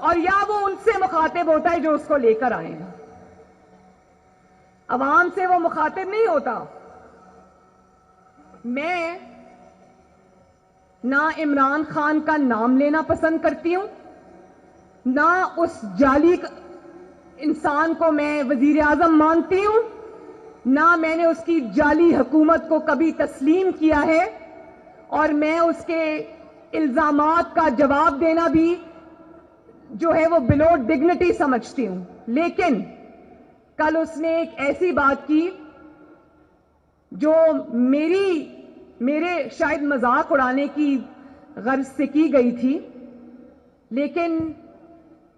اور یا وہ ان سے مخاطب ہوتا ہے جو اس کو لے کر آئے ہیں. عوام سے وہ مخاطب نہیں ہوتا. میں نہ عمران خان کا نام لینا پسند کرتی ہوں، نہ اس جعلی انسان کو میں وزیر اعظم مانتی ہوں، نہ میں نے اس کی جعلی حکومت کو کبھی تسلیم کیا ہے، اور میں اس کے الزامات کا جواب دینا بھی جو ہے وہ بلو ڈگنیٹی سمجھتی ہوں. لیکن کل اس نے ایک ایسی بات کی جو میرے شاید مذاق اڑانے کی غرض سے کی گئی تھی، لیکن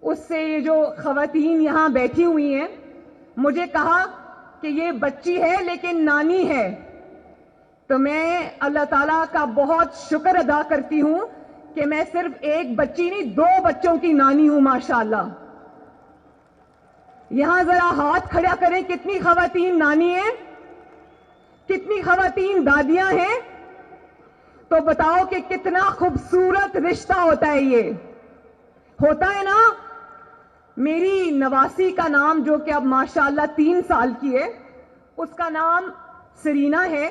اس سے یہ جو خواتین یہاں بیٹھی ہوئی ہیں مجھے کہا کہ یہ بچی ہے لیکن نانی ہے. تو میں اللہ تعالیٰ کا بہت شکر ادا کرتی ہوں کہ میں صرف ایک بچی نہیں 2 بچوں کی نانی ہوں ماشاءاللہ. یہاں ذرا ہاتھ کھڑا کریں کتنی خواتین نانی ہیں، کتنی خواتین دادیاں ہیں، تو بتاؤ کہ کتنا خوبصورت رشتہ ہوتا ہے. یہ ہوتا ہے نا. میری نواسی کا نام جو کہ اب ماشاءاللہ 3 سال کی ہے، اس کا نام سرینا ہے،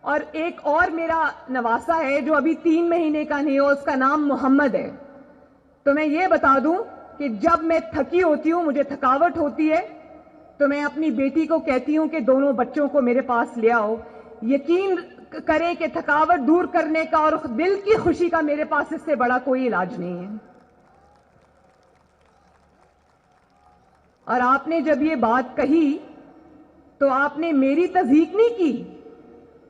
اور ایک اور میرا نواسا ہے جو ابھی 3 مہینے کا نہیں ہے، اس کا نام محمد ہے. تو میں یہ بتا دوں کہ جب میں تھکی ہوتی ہوں، مجھے تھکاوٹ ہوتی ہے، تو میں اپنی بیٹی کو کہتی ہوں کہ دونوں بچوں کو میرے پاس لے آؤ. یقین کریں کہ تھکاوٹ دور کرنے کا اور دل کی خوشی کا میرے پاس اس سے بڑا کوئی علاج نہیں ہے. اور آپ نے جب یہ بات کہی تو آپ نے میری تصدیق نہیں کی،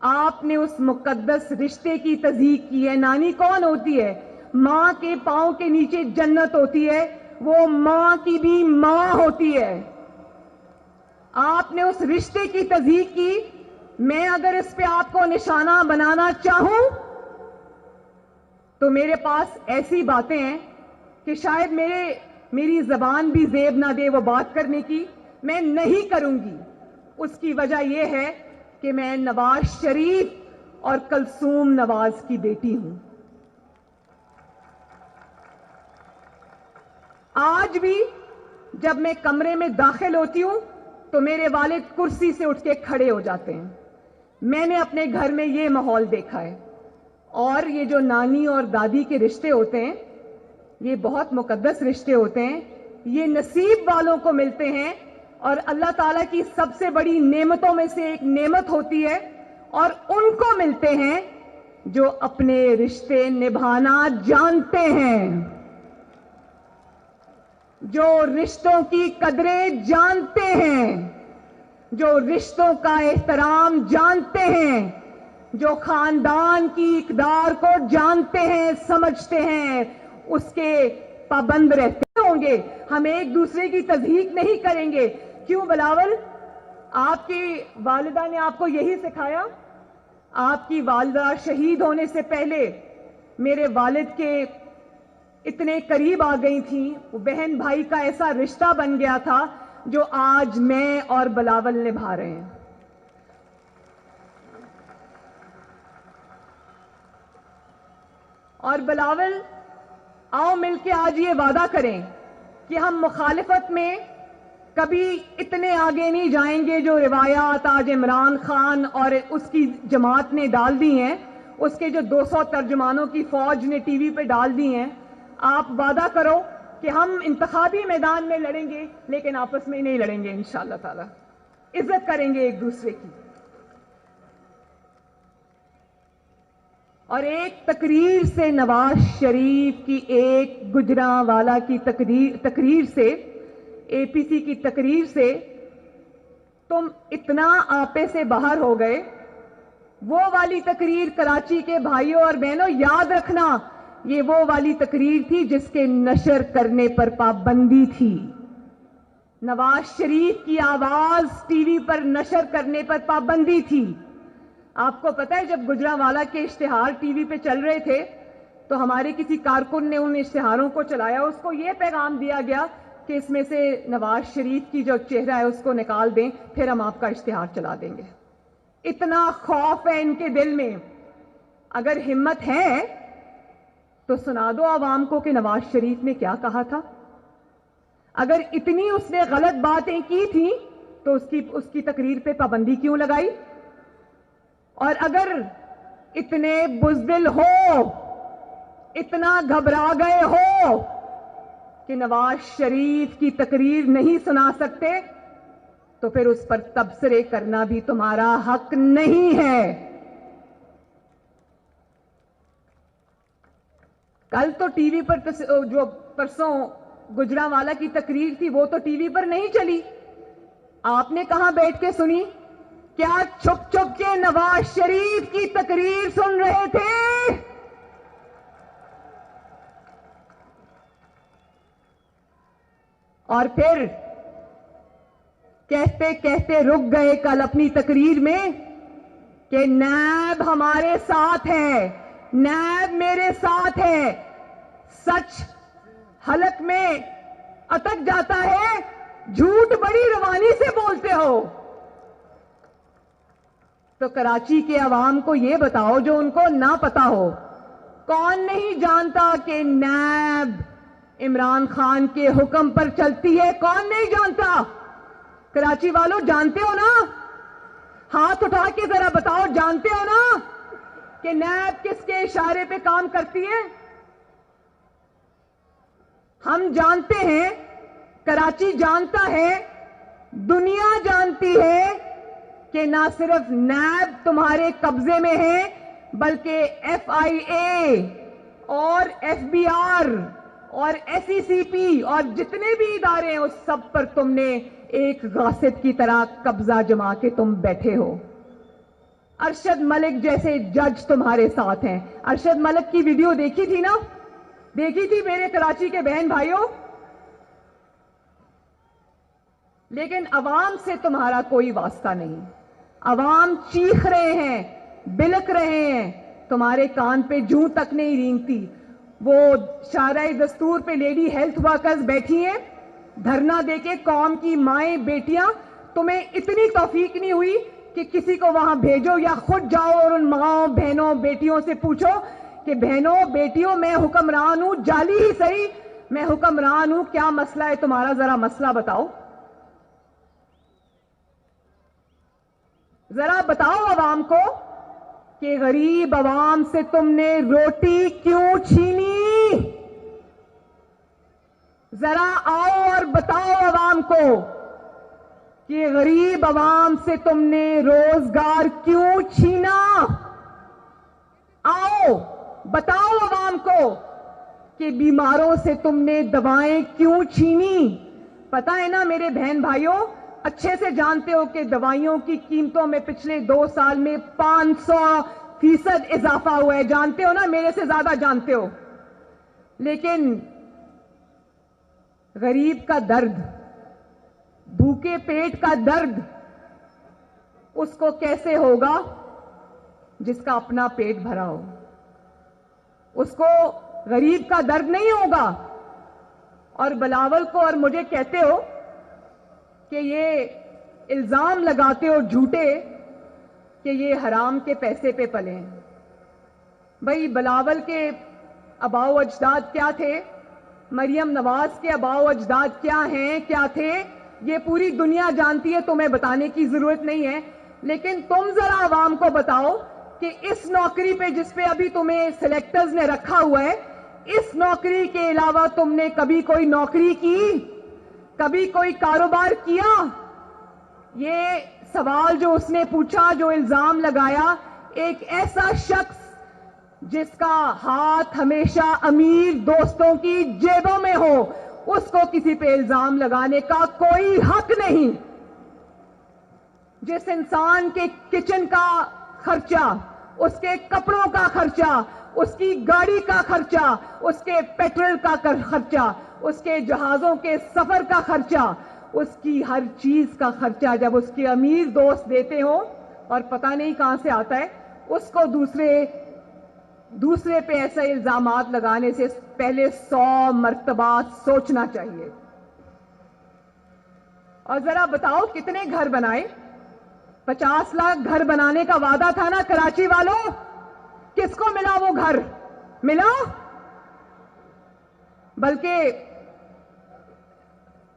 آپ نے اس مقدس رشتے کی تصدیق کی ہے. نانی کون ہوتی ہے؟ ماں کے پاؤں کے نیچے جنت ہوتی ہے، وہ ماں کی بھی ماں ہوتی ہے. آپ نے اس رشتے کی تصدیق کی. میں اگر اس پہ آپ کو نشانہ بنانا چاہوں تو میرے پاس ایسی باتیں ہیں کہ شاید میری زبان بھی زیب نہ دے وہ بات کرنے کی. میں نہیں کروں گی. اس کی وجہ یہ ہے کہ میں نواز شریف اور کلثوم نواز کی بیٹی ہوں. آج بھی جب میں کمرے میں داخل ہوتی ہوں تو میرے والد کرسی سے اٹھ کے کھڑے ہو جاتے ہیں. میں نے اپنے گھر میں یہ ماحول دیکھا ہے. اور یہ جو نانی اور دادی کے رشتے ہوتے ہیں یہ بہت مقدس رشتے ہوتے ہیں. یہ نصیب والوں کو ملتے ہیں، اور اللہ تعالیٰ کی سب سے بڑی نعمتوں میں سے ایک نعمت ہوتی ہے، اور ان کو ملتے ہیں جو اپنے رشتے نبھانا جانتے ہیں، جو رشتوں کی قدریں جانتے ہیں، جو رشتوں کا احترام جانتے ہیں، جو خاندان کی اقدار کو جانتے ہیں، سمجھتے ہیں، اس کے پابند رہتے ہوں گے. ہم ایک دوسرے کی تضحیق نہیں کریں گے. کیوں بلاول؟ آپ کی والدہ نے آپ کو یہی سکھایا. آپ کی والدہ شہید ہونے سے پہلے میرے والد کے اتنے قریب آ گئی تھیں، وہ بہن بھائی کا ایسا رشتہ بن گیا تھا جو آج میں اور بلاول نبھا رہے ہیں. اور بلاول، آؤ مل کے آج یہ وعدہ کریں کہ ہم مخالفت میں کبھی اتنے آگے نہیں جائیں گے جو روایات آج عمران خان اور اس کی جماعت نے ڈال دی ہیں، اس کے جو 200 ترجمانوں کی فوج نے ٹی وی پہ ڈال دی ہیں. آپ وعدہ کرو کہ ہم انتخابی میدان میں لڑیں گے لیکن آپس میں نہیں لڑیں گے انشاءاللہ تعالی. عزت کریں گے ایک دوسرے کی. اور ایک تقریر سے نواز شریف کی، ایک گجرانوالہ کی تقریر سے، اے پی سی کی تقریر سے تم اتنا آپے سے باہر ہو گئے. وہ والی تقریر کراچی کے بھائیوں اور بہنوں یاد رکھنا، یہ وہ والی تقریر تھی جس کے نشر کرنے پر پابندی تھی. نواز شریف کی آواز ٹی وی پر نشر کرنے پر پابندی تھی. آپ کو پتہ ہے جب گجرانوالہ کے اشتہار ٹی وی پہ چل رہے تھے تو ہمارے کسی کارکن نے ان اشتہاروں کو چلایا، اس کو یہ پیغام دیا گیا کہ اس میں سے نواز شریف کی جو چہرہ ہے اس کو نکال دیں، پھر ہم آپ کا اشتہار چلا دیں گے. اتنا خوف ہے ان کے دل میں. اگر ہمت ہے تو سنا دو عوام کو کہ نواز شریف نے کیا کہا تھا. اگر اتنی اس نے غلط باتیں کی تھیں تو اس کی تقریر پہ پابندی کیوں لگائی؟ اور اگر اتنے بزدل ہو، اتنا گھبرا گئے ہو کہ نواز شریف کی تقریر نہیں سنا سکتے تو پھر اس پر تبصرے کرنا بھی تمہارا حق نہیں ہے۔ کل تو ٹی وی پر جو پرسوں گجرانوالہ کی تقریر تھی وہ تو ٹی وی پر نہیں چلی، آپ نے کہاں بیٹھ کے سنی؟ کیا چھپ چھپ کے نواز شریف کی تقریر سن رہے تھے؟ اور پھر کہتے کہتے رک گئے کل اپنی تقریر میں کہ نیب ہمارے ساتھ ہے، نیب میرے ساتھ ہے۔ سچ حلق میں اٹک جاتا ہے، جھوٹ بڑی روانی سے بولتے ہو۔ تو کراچی کے عوام کو یہ بتاؤ جو ان کو نہ پتا ہو، کون نہیں جانتا کہ نیب عمران خان کے حکم پر چلتی ہے؟ کون نہیں جانتا؟ کراچی والوں جانتے ہو نا؟ ہاتھ اٹھا کے ذرا بتاؤ، جانتے ہو نا کہ نیب کس کے اشارے پہ کام کرتی ہے؟ ہم جانتے ہیں، کراچی جانتا ہے، دنیا جانتی ہے کہ نہ صرف نیب تمہارے قبضے میں ہے بلکہ ایف آئی اے اور ایف بی آر اور ایس ای سی پی اور جتنے بھی ادارے ہیں اس سب پر تم نے ایک غاصب کی طرح قبضہ جما کے تم بیٹھے ہو۔ ارشد ملک جیسے جج تمہارے ساتھ ہیں۔ ارشد ملک کی ویڈیو دیکھی تھی نا؟ دیکھی تھی میرے کراچی کے بہن بھائیوں؟ لیکن عوام سے تمہارا کوئی واسطہ نہیں۔ عوام چیخ رہے ہیں، بلک رہے ہیں، تمہارے کان پہ جوں تک نہیں رینگتی۔ وہ شارع دستور پہ لیڈی ہیلتھ ورکرز بیٹھی ہیں دھرنا دے کے، قوم کی مائیں بیٹیاں، تمہیں اتنی توفیق نہیں ہوئی کہ کسی کو وہاں بھیجو یا خود جاؤ اور ان ماؤں بہنوں بیٹیوں سے پوچھو کہ بہنوں بیٹیوں میں حکمران ہوں، جعلی ہی صحیح میں حکمران ہوں، کیا مسئلہ ہے تمہارا؟ ذرا مسئلہ بتاؤ، ذرا بتاؤ عوام کو کہ غریب عوام سے تم نے روٹی کیوں چھینی؟ ذرا آؤ اور بتاؤ عوام کو کہ غریب عوام سے تم نے روزگار کیوں چھینا؟ آؤ بتاؤ عوام کو کہ بیماروں سے تم نے دوائیں کیوں چھینی؟ پتہ ہے نا میرے بہن بھائیوں، اچھے سے جانتے ہو کہ دوائیوں کی قیمتوں میں پچھلے 2 سال میں 500% اضافہ ہوا ہے، جانتے ہو نا؟ میرے سے زیادہ جانتے ہو۔ لیکن غریب کا درد، بھوکے پیٹ کا درد اس کو کیسے ہوگا جس کا اپنا پیٹ بھرا ہو؟ اس کو غریب کا درد نہیں ہوگا۔ اور بلاول کو اور مجھے کہتے ہو کہ یہ الزام لگاتے ہو جھوٹے کہ یہ حرام کے پیسے پہ پلے ہیں۔ بھائی بلاول کے آباء و اجداد کیا تھے؟ مریم نواز کے آباء و اجداد کیا ہیں، کیا تھے؟ یہ پوری دنیا جانتی ہے، تمہیں بتانے کی ضرورت نہیں ہے۔ لیکن تم ذرا عوام کو بتاؤ کہ اس نوکری پہ جس پہ ابھی تمہیں سلیکٹرز نے رکھا ہوا ہے، اس نوکری کے علاوہ تم نے کبھی کوئی نوکری کی؟ کبھی کوئی کاروبار کیا؟ یہ سوال جو اس نے پوچھا، جو الزام لگایا، ایک ایسا شخص جس کا ہاتھ ہمیشہ امیر دوستوں کی جیبوں میں ہو، اس کو کسی پہ الزام لگانے کا کوئی حق نہیں۔ جس انسان کے کچن کا خرچہ، اس کے کپڑوں کا خرچہ، اس کی گاڑی کا خرچہ، اس کے پیٹرول کا خرچہ، اس کے جہازوں کے سفر کا خرچہ، اس کی ہر چیز کا خرچہ جب اس کے امیر دوست دیتے ہوں اور پتہ نہیں کہاں سے آتا ہے، اس کو دوسرے پہ ایسے الزامات لگانے سے پہلے 100 مرتبہ سوچنا چاہیے۔ اور ذرا بتاؤ کتنے گھر بنائے؟ 50 لاکھ گھر بنانے کا وعدہ تھا نا کراچی والوں؟ کس کو ملا وہ گھر؟ ملا؟ بلکہ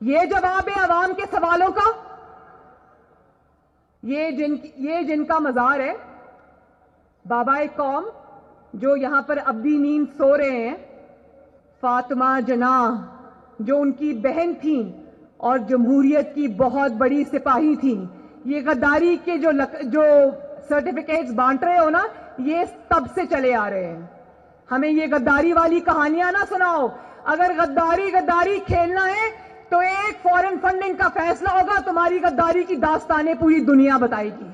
یہ جواب ہے عوام کے سوالوں کا. یہ جن کا مزار ہے بابا قوم جو یہاں پر ابدی نیند سو رہے ہیں, فاطمہ جناح جو ان کی بہن تھیں اور جمہوریت کی بہت بڑی سپاہی تھیں, یہ غداری کے جو سرٹیفکیٹس بانٹ رہے ہو نا, یہ تب سے چلے آ رہے ہیں. ہمیں یہ غداری والی کہانیاں نہ سناؤ. اگر غداری کھیلنا ہے تو ایک فورن فنڈنگ کا فیصلہ ہوگا, تمہاری غداری کی داستانیں پوری دنیا بتائے گی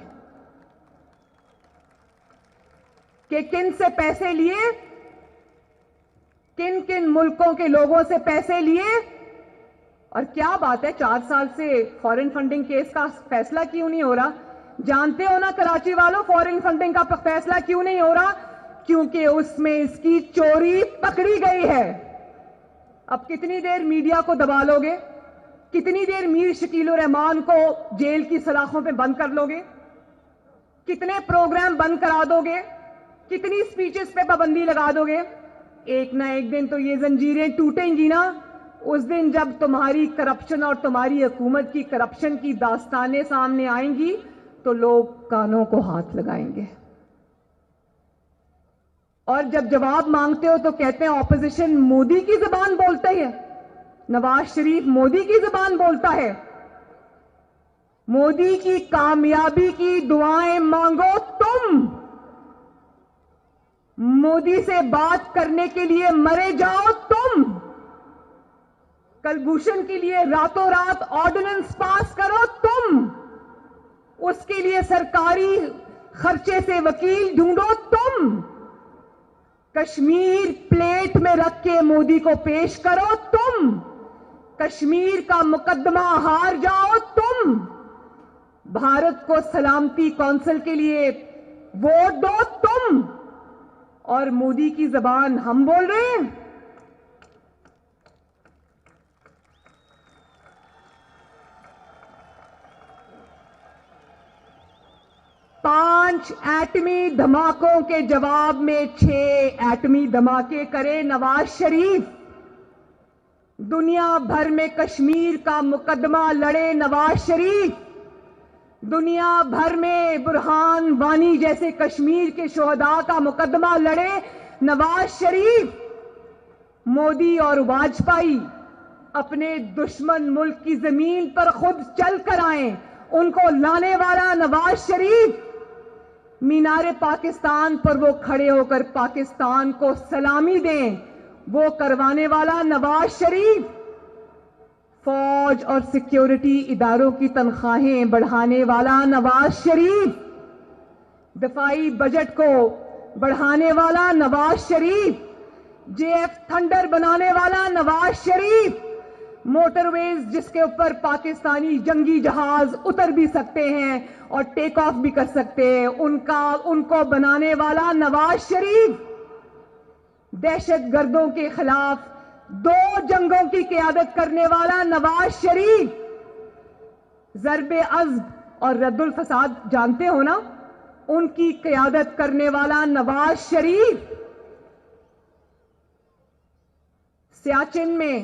کہ کن سے پیسے لیے, کن کن ملکوں کے لوگوں سے پیسے لیے. اور کیا بات ہے 4 سال سے فورن فنڈنگ کیس کا فیصلہ کیوں نہیں ہو رہا؟ جانتے ہو نا کراچی والوں, فورن فنڈنگ کا فیصلہ کیوں نہیں ہو رہا؟ کیونکہ اس میں اس کی چوری پکڑی گئی ہے. اب کتنی دیر میڈیا کو دبا لو گے؟ کتنی دیر میر شکیل الرحمان کو جیل کی سلاخوں پہ بند کر لو گے؟ کتنے پروگرام بند کرا دو گے؟ کتنی سپیچز پہ پابندی لگا دو گے؟ ایک نہ ایک دن تو یہ زنجیریں ٹوٹیں گی نا. اس دن جب تمہاری کرپشن اور تمہاری حکومت کی کرپشن کی داستانیں سامنے آئیں گی تو لوگ کانوں کو ہاتھ لگائیں گے. اور جب جواب مانگتے ہو تو کہتے ہیں اپوزیشن مودی کی زبان بولتا ہے, نواز شریف مودی کی زبان بولتا ہے. مودی کی کامیابی کی دعائیں مانگو تم, مودی سے بات کرنے کے لیے مرے جاؤ تم, کلبھوشن کے لیے راتوں رات آرڈیننس پاس کرو تم, اس کے لیے سرکاری خرچے سے وکیل ڈھونڈو تم, کشمیر پلیٹ میں رکھ کے مودی کو پیش کرو تم, کشمیر کا مقدمہ ہار جاؤ تم, بھارت کو سلامتی کونسل کے لیے ووٹ دو تم, اور مودی کی زبان ہم بول رہے ہیں. پانچ ایٹمی دھماکوں کے جواب میں 6 ایٹمی دھماکے کرے نواز شریف. دنیا بھر میں کشمیر کا مقدمہ لڑے نواز شریف. دنیا بھر میں برہان وانی جیسے کشمیر کے شہداء کا مقدمہ لڑے نواز شریف. مودی اور واجپئی اپنے دشمن ملک کی زمین پر خود چل کر آئیں, ان کو لانے والا نواز شریف. مینار پاکستان پر وہ کھڑے ہو کر پاکستان کو سلامی دیں, وہ کروانے والا نواز شریف. فوج اور سیکیورٹی اداروں کی تنخواہیں بڑھانے والا نواز شریف. دفاعی بجٹ کو بڑھانے والا نواز شریف. JF تھنڈر بنانے والا نواز شریف. موٹر ویز جس کے اوپر پاکستانی جنگی جہاز اتر بھی سکتے ہیں اور ٹیک آف بھی کر سکتے ہیں, ان کو بنانے والا نواز شریف. دہشت گردوں کے خلاف 2 جنگوں کی قیادت کرنے والا نواز شریف. ضرب عزم اور رد الفساد جانتے ہو نا, ان کی قیادت کرنے والا نواز شریف. سیاچن میں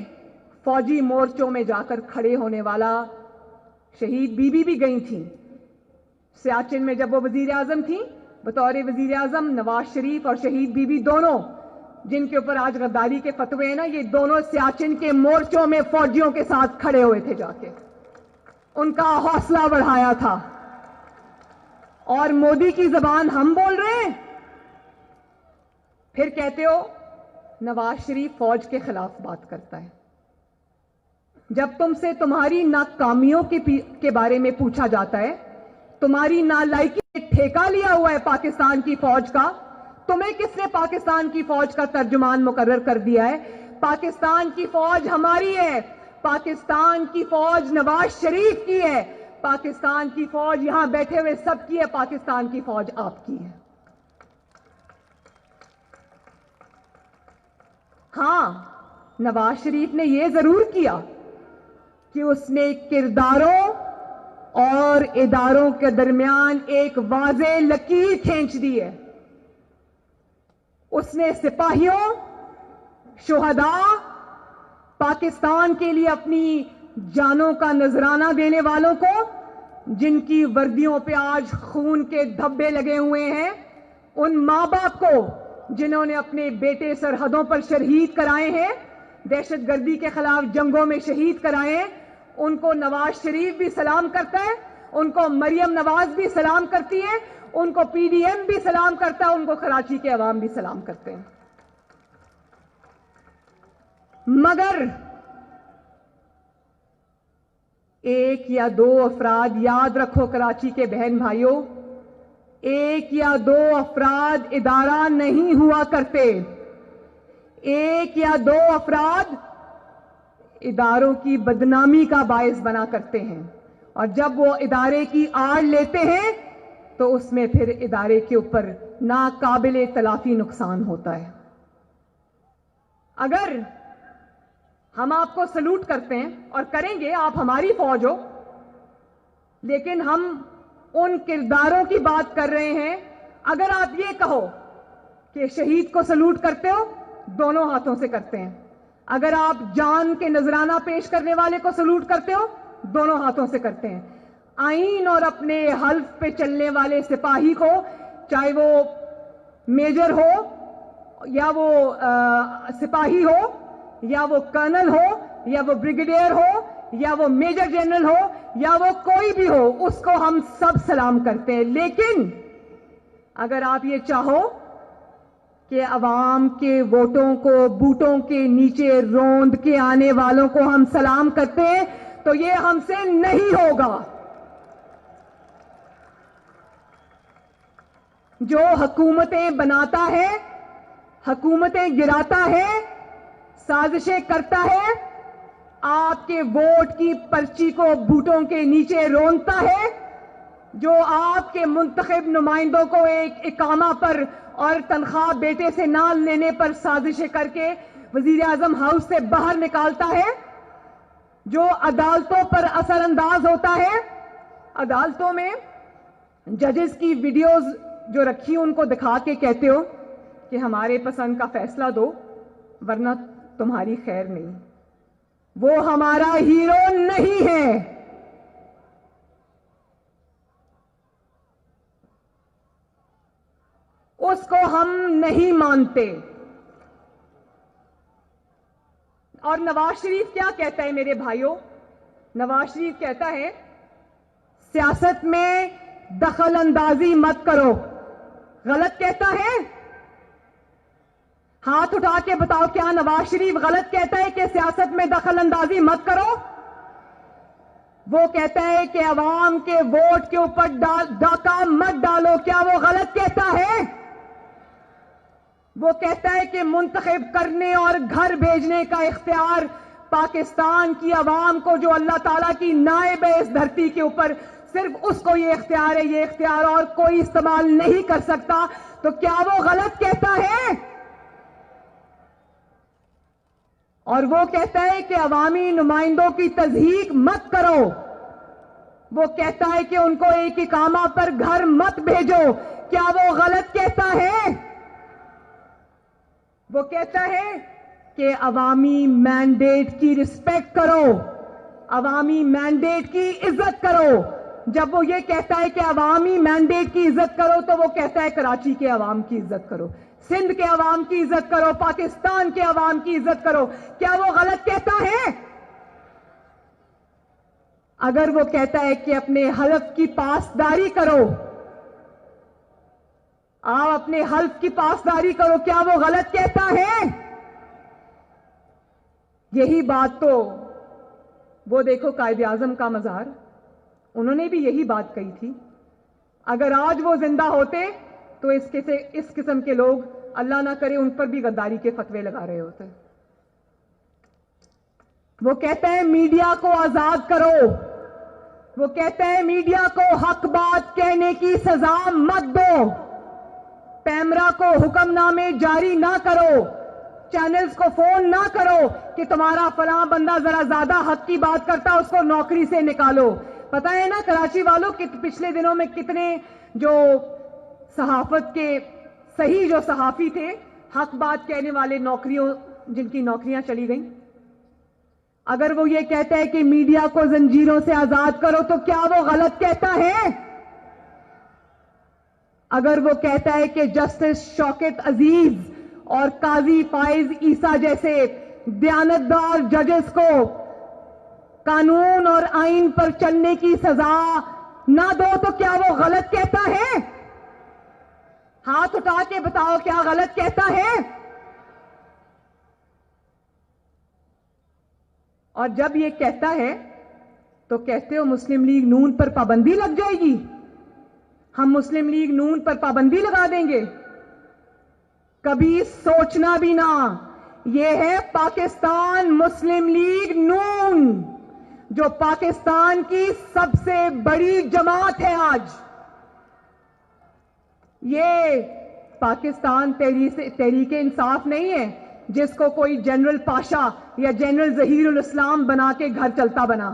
فوجی مورچوں میں جا کر کھڑے ہونے والا, شہید بی بی بھی گئی تھیں سیاچن میں جب وہ وزیر اعظم تھیں. بطور وزیر اعظم نواز شریف اور شہید بی بی دونوں, جن کے اوپر آج غداری کے فتوے ہیں نا, یہ دونوں سیاچن کے مورچوں میں فوجیوں کے ساتھ کھڑے ہوئے تھے جا کے, ان کا حوصلہ بڑھایا تھا. اور مودی کی زبان ہم بول رہے ہیں. پھر کہتے ہو نواز شریف فوج کے خلاف بات کرتا ہے. جب تم سے تمہاری ناکامیوں کے بارے میں پوچھا جاتا ہے, تمہاری نالائکی نے ٹھیکہ لیا ہوا ہے پاکستان کی فوج کا. تمہیں کس نے پاکستان کی فوج کا ترجمان مقرر کر دیا ہے؟ پاکستان کی فوج ہماری ہے, پاکستان کی فوج نواز شریف کی ہے, پاکستان کی فوج یہاں بیٹھے ہوئے سب کی ہے, پاکستان کی فوج آپ کی ہے. ہاں, نواز شریف نے یہ ضرور کیا کہ اس نے کرداروں اور اداروں کے درمیان ایک واضح لکیر کھینچ دی ہے. اس نے سپاہیوں, شہداء, پاکستان کے لیے اپنی جانوں کا نذرانہ دینے والوں کو، جن کی وردیوں پہ آج خون کے دھبے لگے ہوئے ہیں، ان ماں باپ کو جنہوں نے اپنے بیٹے سرحدوں پر شہید کرائے ہیں، دہشت گردی کے خلاف جنگوں میں شہید کرائے ہیں، ان کو نواز شریف بھی سلام کرتا ہے، ان کو مریم نواز بھی سلام کرتی ہے، ان کو پی ڈی ایم بھی سلام کرتا ہے، ان کو کراچی کے عوام بھی سلام کرتے ہیں۔ مگر ایک یا دو افراد، یاد رکھو کراچی کے بہن بھائیوں، ایک یا دو افراد ادارہ نہیں ہوا کرتے، ایک یا دو افراد اداروں کی بدنامی کا باعث بنا کرتے ہیں، اور جب وہ ادارے کی آڑ لیتے ہیں تو اس میں پھر ادارے کے اوپر ناقابل تلافی نقصان ہوتا ہے۔ اگر ہم آپ کو سلوٹ کرتے ہیں اور کریں گے، آپ ہماری فوج ہو، لیکن ہم ان کرداروں کی بات کر رہے ہیں۔ اگر آپ یہ کہو کہ شہید کو سلوٹ کرتے ہو، دونوں ہاتھوں سے کرتے ہیں۔ اگر آپ جان کے نذرانہ پیش کرنے والے کو سلوٹ کرتے ہو، دونوں ہاتھوں سے کرتے ہیں۔ آئین اور اپنے حلف پہ چلنے والے سپاہی کو، چاہے وہ میجر ہو یا وہ سپاہی ہو یا وہ کرنل ہو یا وہ بریگیڈیئر ہو یا وہ میجر جنرل ہو یا وہ کوئی بھی ہو، اس کو ہم سب سلام کرتے ہیں۔ لیکن اگر آپ یہ چاہو کہ عوام کے ووٹوں کو بوٹوں کے نیچے روند کے آنے والوں کو ہم سلام کرتے ہیں تو یہ ہم سے نہیں ہوگا۔ جو حکومتیں بناتا ہے، حکومتیں گراتا ہے، سازشیں کرتا ہے، آپ کے ووٹ کی پرچی کو بوٹوں کے نیچے رونتا ہے، جو آپ کے منتخب نمائندوں کو ایک اقامہ پر اور تنخواہ بیٹے سے نہ لینے پر سازشیں کر کے وزیر اعظم ہاؤس سے باہر نکالتا ہے، جو عدالتوں پر اثر انداز ہوتا ہے۔ عدالتوں میں ججز کی ویڈیوز جو رکھی ان کو دکھا کے کہتے ہو کہ ہمارے پسند کا فیصلہ دو ورنہ تمہاری خیر نہیں۔ وہ ہمارا ہیرو نہیں ہے۔ اس کو ہم نہیں مانتے۔ اور نواز شریف کیا کہتا ہے میرے بھائیوں؟ نواز شریف کہتا ہے سیاست میں دخل اندازی مت کرو۔ غلط کہتا ہے؟ ہاتھ اٹھا کے بتاؤ، کیا نواز شریف غلط کہتا ہے کہ سیاست میں دخل اندازی مت کرو؟ وہ کہتا ہے کہ عوام کے ووٹ کے اوپر ڈاکہ مت ڈالو، کیا وہ غلط کہتا ہے؟ وہ کہتا ہے کہ منتخب کرنے اور گھر بھیجنے کا اختیار پاکستان کی عوام کو، جو اللہ تعالیٰ کی نائب ہے اس دھرتی کے اوپر، صرف اس کو یہ اختیار ہے، یہ اختیار اور کوئی استعمال نہیں کر سکتا، تو کیا وہ غلط کہتا ہے؟ اور وہ کہتا ہے کہ عوامی نمائندوں کی تضحیک مت کرو، وہ کہتا ہے کہ ان کو ایک اقامہ پر گھر مت بھیجو، کیا وہ غلط کہتا ہے؟ وہ کہتا ہے کہ عوامی مینڈیٹ کی رسپیکٹ کرو، عوامی مینڈیٹ کی عزت کرو۔ جب وہ یہ کہتا ہے کہ عوامی مینڈیٹ کی عزت کرو تو وہ کہتا ہے کراچی کے عوام کی عزت کرو، سندھ کے عوام کی عزت کرو، پاکستان کے عوام کی عزت کرو، کیا وہ غلط کہتا ہے؟ اگر وہ کہتا ہے کہ اپنے حلف کی پاسداری کرو، آپ اپنے حلف کی پاسداری کرو، کیا وہ غلط کہتا ہے؟ یہی بات تو وہ دیکھو قائد اعظم کا مزار، انہوں نے بھی یہی بات کہی تھی۔ اگر آج وہ زندہ ہوتے تو اس قسم کے لوگ اللہ نہ کرے ان پر بھی غداری کے فتوے لگا رہے ہوتے۔ وہ کہتا ہے میڈیا کو آزاد کرو، وہ کہتا ہے میڈیا کو حق بات کہنے کی سزا مت دو، پیمرا کو حکم نامے جاری نہ کرو، چینلز کو فون نہ کرو کہ تمہارا فلاں بندہ ذرا زیادہ حق کی بات کرتا اس کو نوکری سے نکالو۔ پتہ ہے نا کراچی والوں کہ پچھلے دنوں میں کتنے جو صحافت کے صحیح جو صحافی تھے، حق بات کہنے والے، نوکریوں جن کی نوکریاں چلی گئیں۔ اگر وہ یہ کہتا ہے کہ میڈیا کو زنجیروں سے آزاد کرو تو کیا وہ غلط کہتا ہے؟ اگر وہ کہتا ہے کہ جسٹس شوکت عزیز اور قاضی فائز عیسیٰ جیسے دیانتدار ججز کو قانون اور آئین پر چلنے کی سزا نہ دو تو کیا وہ غلط کہتا ہے؟ ہاتھ اٹھا کے بتاؤ کیا غلط کہتا ہے؟ اور جب یہ کہتا ہے تو کہتے ہو مسلم لیگ نون پر پابندی لگ جائے گی، ہم مسلم لیگ نون پر پابندی لگا دیں گے۔ کبھی سوچنا بھی نہ، یہ ہے پاکستان مسلم لیگ نون جو پاکستان کی سب سے بڑی جماعت ہے آج۔ یہ پاکستان تحریک انصاف نہیں ہے جس کو کوئی جنرل پاشا یا جنرل ظہیر الاسلام بنا کے گھر چلتا بنا،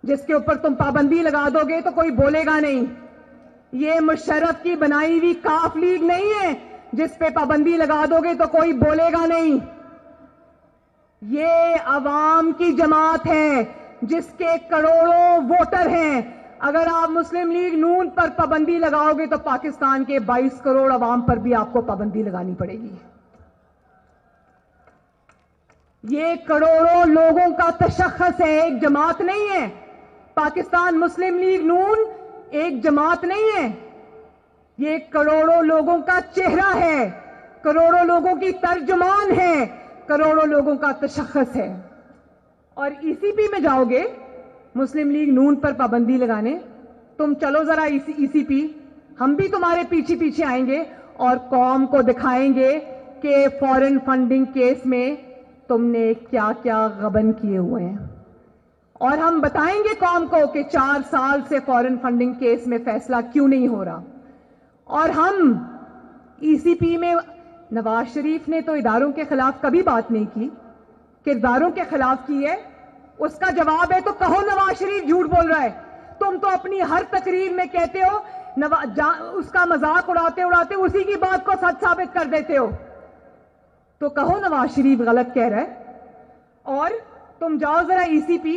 جس کے اوپر تم پابندی لگا دو گے تو کوئی بولے گا نہیں۔ یہ مشرف کی بنائی ہوئی کاف لیگ نہیں ہے جس پہ پابندی لگا دو گے تو کوئی بولے گا نہیں۔ یہ عوام کی جماعت ہے جس کے کروڑوں ووٹر ہیں۔ اگر آپ مسلم لیگ نون پر پابندی لگاؤ گے تو پاکستان کے 22 کروڑ عوام پر بھی آپ کو پابندی لگانی پڑے گی۔ یہ کروڑوں لوگوں کا تشخص ہے، ایک جماعت نہیں ہے۔ پاکستان مسلم لیگ نون ایک جماعت نہیں ہے، یہ کروڑوں لوگوں کا چہرہ ہے، کروڑوں لوگوں کی ترجمان ہے، کروڑوں لوگوں کا تشخص ہے۔ اور ای سی پی میں جاؤ گے مسلم لیگ نون پر پابندی لگانے، تم چلو ذرا ای سی پی، ہم بھی تمہارے پیچھے پیچھے آئیں گے اور قوم کو دکھائیں گے کہ فارن فنڈنگ کیس میں تم نے کیا کیا غبن کیے ہوئے ہیں، اور ہم بتائیں گے قوم کو کہ 4 سال سے فارن فنڈنگ کیس میں فیصلہ کیوں نہیں ہو رہا۔ اور ہم ای سی پی میں نواز شریف نے تو اداروں کے خلاف کبھی بات نہیں کی، کرداروں کے خلاف کی ہے۔ اس کا جواب ہے تو کہو نواز شریف جھوٹ بول رہا ہے۔ تم تو اپنی ہر تقریر میں کہتے ہو اس کا مذاق اڑاتے اڑاتے اسی کی بات کو سچ ثابت کر دیتے ہو، تو کہو نواز شریف غلط کہہ رہا ہے۔ اور تم جاؤ ذرا ای سی پی،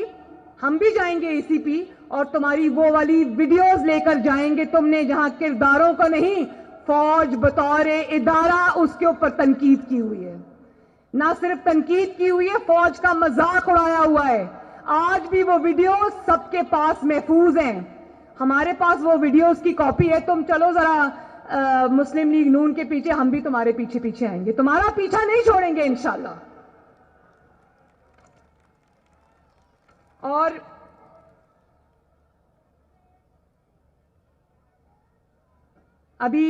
ہم بھی جائیں گے ای سی پی اور تمہاری وہ والی ویڈیوز لے کر جائیں گے تم نے جہاں کرداروں کو نہیں، فوج بطور ادارہ اس کے اوپر تنقید کی ہوئی ہے۔ نہ صرف تنقید کی ہوئی ہے، فوج کا مذاق اڑایا ہوا ہے۔ آج بھی وہ ویڈیوز سب کے پاس محفوظ ہیں، ہمارے پاس وہ ویڈیوز کی کاپی ہے۔ تم چلو ذرا مسلم لیگ نون کے پیچھے، ہم بھی تمہارے پیچھے پیچھے آئیں گے، تمہارا پیچھا نہیں چھوڑیں گے انشاءاللہ۔ اور ابھی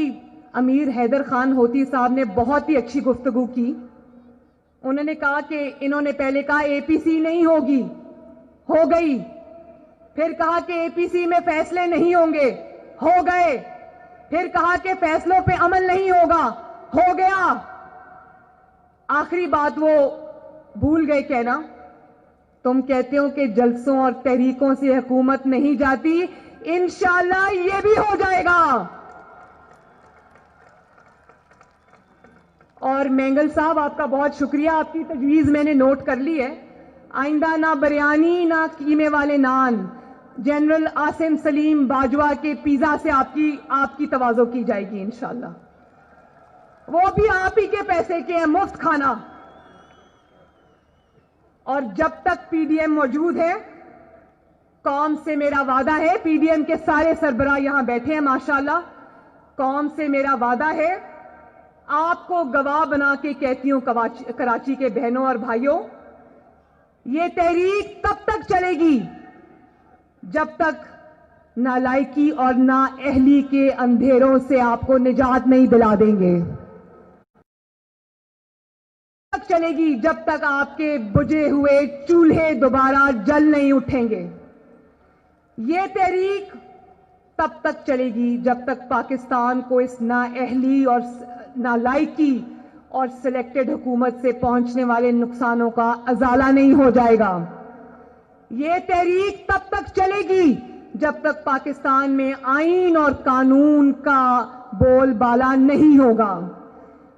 امیر حیدر خان ہوتی صاحب نے بہت ہی اچھی گفتگو کی۔ انہوں نے کہا کہ انہوں نے پہلے کہا اے پی سی نہیں ہوگی، ہو گئی، پھر کہا کہ اے پی سی میں فیصلے نہیں ہوں گے، ہو گئے، پھر کہا کہ فیصلوں پہ عمل نہیں ہوگا، ہو گیا، آخری بات وہ بھول گئے کہنا۔ تم کہتے ہو کہ جلسوں اور تحریکوں سے حکومت نہیں جاتی، انشاءاللہ یہ بھی ہو جائے گا۔ اور مینگل صاحب آپ کا بہت شکریہ، آپ کی تجویز میں نے نوٹ کر لی ہے۔ آئندہ نہ بریانی نہ قیمے والے نان، جنرل عاصم سلیم باجوہ کے پیزا سے آپ کی تواضع کی جائے گی انشاءاللہ، وہ بھی آپ ہی کے پیسے کے ہیں، مفت کھانا۔ اور جب تک پی ڈی ایم موجود ہے، قوم سے میرا وعدہ ہے، پی ڈی ایم کے سارے سربراہ یہاں بیٹھے ہیں ماشاءاللہ، قوم سے میرا وعدہ ہے، آپ کو گواہ بنا کے کہتی ہوں کراچی کے بہنوں اور بھائیوں، یہ تحریک تب تک چلے گی جب تک نالائکی اور نااہلی کے اندھیروں سے آپ کو نجات نہیں دلا دیں گے، تب چلے گی جب تک آپ کے بجھے ہوئے چولہے دوبارہ جل نہیں اٹھیں گے۔ یہ تحریک تب تک چلے گی جب تک پاکستان کو اس نااہلی اور نالائکی اور سلیکٹڈ حکومت سے پہنچنے والے نقصانوں کا ازالہ نہیں ہو جائے گا۔ یہ تحریک تب تک چلے گی جب تک پاکستان میں آئین اور قانون کا بول بالا نہیں ہوگا۔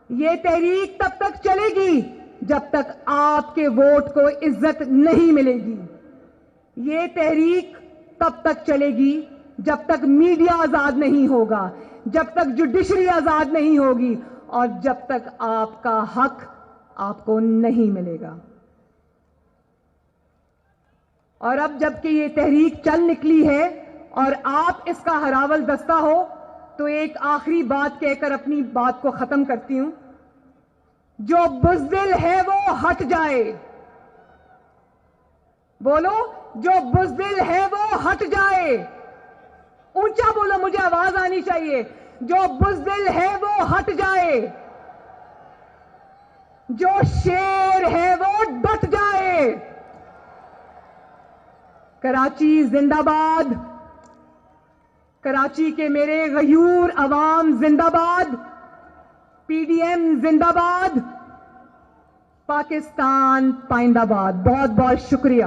یہ تحریک تب تک چلے گی جب تک آپ کے ووٹ کو عزت نہیں ملے گی. یہ تحریک تب تک چلے گی جب تک میڈیا آزاد نہیں ہوگا, جب تک جوڈیشری آزاد نہیں ہوگی, اور جب تک آپ کا حق آپ کو نہیں ملے گا. اور اب جب کہ یہ تحریک چل نکلی ہے اور آپ اس کا ہراول دستہ ہو, تو ایک آخری بات کہہ کر اپنی بات کو ختم کرتی ہوں. جو بزدل ہے وہ ہٹ جائے. بولو, جو بزدل ہے وہ ہٹ جائے. اونچا بولو, مجھے آواز آنی چاہیے. جو بزدل ہے وہ ہٹ جائے. جو شیر ہے وہ ڈٹ جائے. کراچی زندہ باد. کراچی کے میرے غیور عوام زندہ باد. پی ڈی ایم زندہ باد. پاکستان پائندہ باد. بہت بہت شکریہ.